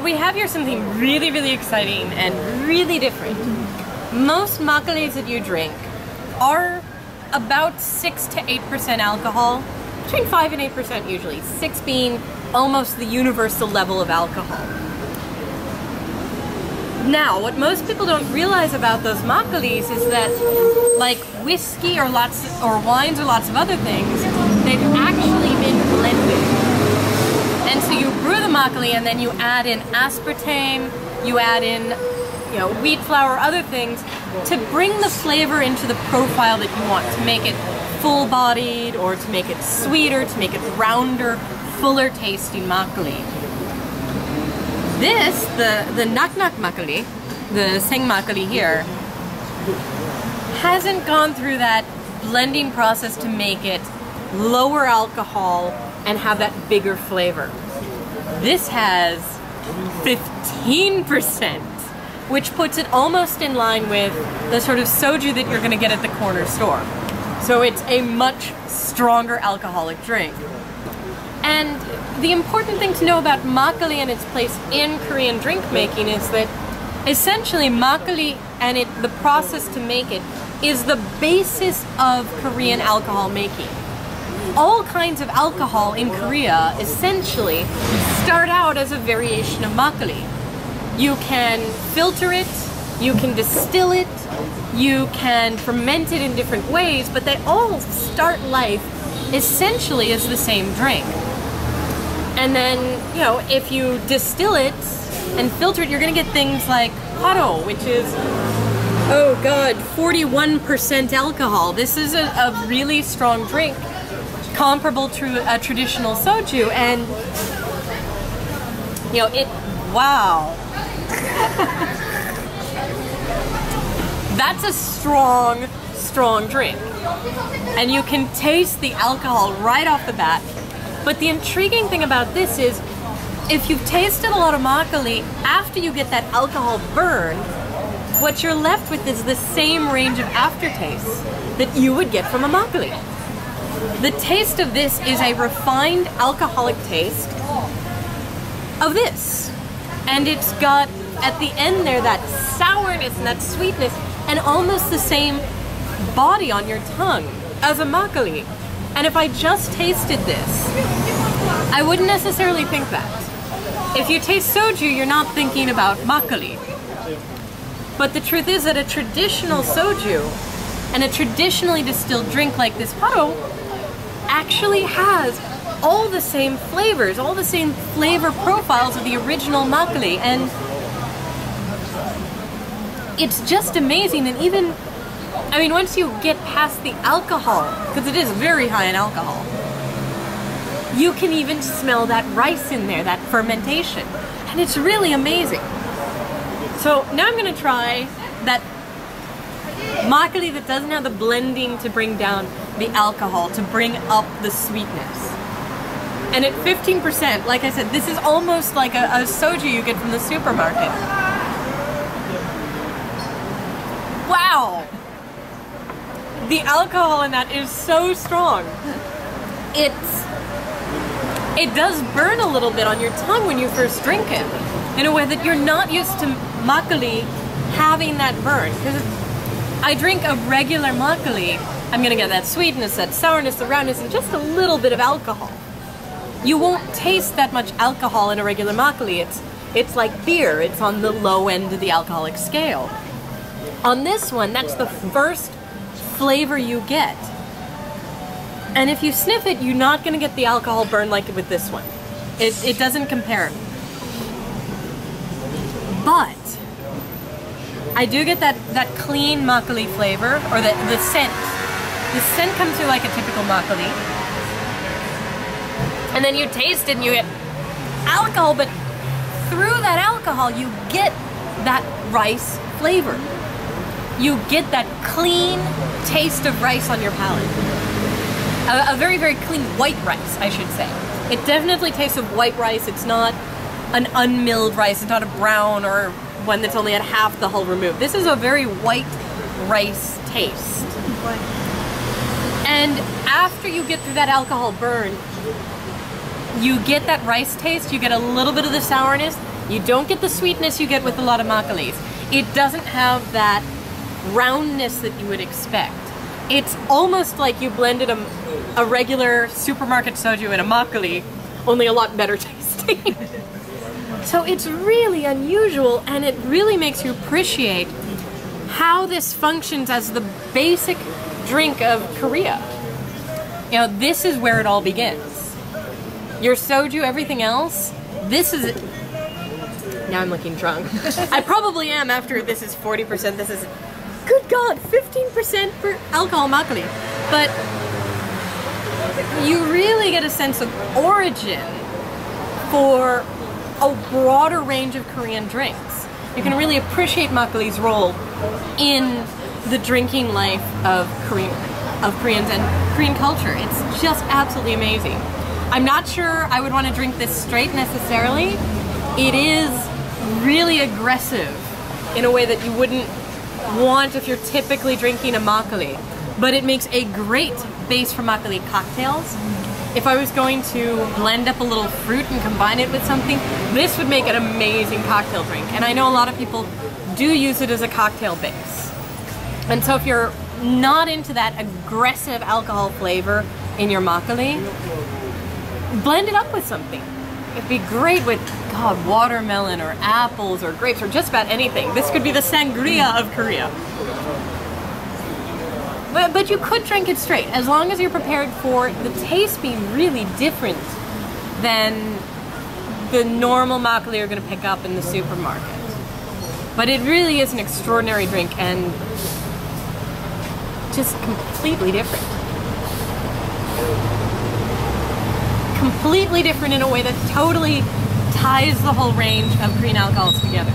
we have here something really, really exciting and really different. Most makgullis that you drink are about 6 to 8% alcohol, between 5 and 8% usually, 6 being almost the universal level of alcohol. Now, what most people don't realize about those makgullis is that, like whiskey or wines or lots of other things, they've actually been blended. And so you brew the makgulli and then you add in aspartame, you add in wheat flour, other things to bring the flavor into the profile that you want, to make it full-bodied or to make it sweeter, to make it rounder, fuller tasting makgulli. This, the Nak Makgully, the Seng Makgully here, hasn't gone through that blending process to make it lower alcohol and have that bigger flavor. This has 15%, which puts it almost in line with the sort of soju that you're going to get at the corner store. So it's a much stronger alcoholic drink. And the important thing to know about makgulli and its place in Korean drink making is that essentially makgulli and the process to make it is the basis of Korean alcohol making. All kinds of alcohol in Korea essentially start out as a variation of makgulli. You can filter it, you can distill it, you can ferment it in different ways, but they all start life essentially as the same drink. And then, if you distill it and filter it, you're gonna get things like 화요, which is, oh god, 41% alcohol. This is a really strong drink, comparable to a traditional soju, and wow. That's a strong, strong drink. And you can taste the alcohol right off the bat. But the intriguing thing about this is, if you've tasted a lot of makgulli, after you get that alcohol burn, what you're left with is the same range of aftertastes that you would get from a makgulli. The taste of this is a refined alcoholic taste of this. And it's got, at the end there, that sourness and that sweetness, and almost the same body on your tongue as a makgulli. And if I just tasted this, I wouldn't necessarily think that. If you taste soju, you're not thinking about makgulli. But the truth is that a traditional soju and a traditionally distilled drink like this 화요 actually has all the same flavors, all the same flavor profiles of the original makgulli, and it's just amazing. And even, once you get past the alcohol, because it is very high in alcohol, you can even smell that rice in there, that fermentation, and it's really amazing. So now I'm going to try that makgulli that doesn't have the blending to bring down the alcohol, to bring up the sweetness. And at 15%, like I said, this is almost like a soju you get from the supermarket. Wow! The alcohol in that is so strong. It does burn a little bit on your tongue when you first drink it, in a way that you're not used to makgulli having that burn. Because if I drink a regular makgulli, I'm gonna get that sweetness, that sourness, the roundness, and just a little bit of alcohol. You won't taste that much alcohol in a regular makgulli. It's like beer. It's on the low end of the alcoholic scale. On this one, that's the first flavor you get. And if you sniff it, you're not going to get the alcohol burn like with this one. It doesn't compare. But I do get that clean makgulli flavor, or the scent. The scent comes through like a typical makgulli. And then you taste it and you get alcohol, but through that alcohol you get that rice flavor. You get that clean taste of rice on your palate. A very, very clean white rice, I should say. It definitely tastes of white rice. It's not an unmilled rice. It's not a brown or one that's only had half the hull removed. This is a very white rice taste. And after you get through that alcohol burn, you get that rice taste, you get a little bit of the sourness, You don't get the sweetness you get with a lot of makgeollis. It doesn't have that roundness that you would expect. It's almost like you blended a regular supermarket soju and a makgeolli, only a lot better tasting. So it's really unusual, and it really makes you appreciate how this functions as the basic drink of Korea. You know, this is where it all begins. Your soju, everything else, this is... Now I'm looking drunk. I probably am after this is 40%, this is... Good God, 15% for alcohol makgeolli. But you really get a sense of origin for a broader range of Korean drinks. You can really appreciate makgeolli's role in the drinking life of Koreans and Korean culture. It's just absolutely amazing. I'm not sure I would want to drink this straight necessarily. It is really aggressive in a way that you wouldn't want if you're typically drinking a makgeolli, but it makes a great base for makgeolli cocktails. If I was going to blend up a little fruit and combine it with something, this would make an amazing cocktail drink. And I know a lot of people do use it as a cocktail base. And so if you're not into that aggressive alcohol flavor in your makgeolli, blend it up with something. It'd be great with, God, watermelon or apples or grapes or just about anything. This could be the sangria of Korea. But you could drink it straight, as long as you're prepared for the taste being really different than the normal makgeolli you're going to pick up in the supermarket. But it really is an extraordinary drink and just completely different. Completely different in a way that totally ties the whole range of Korean alcohols together.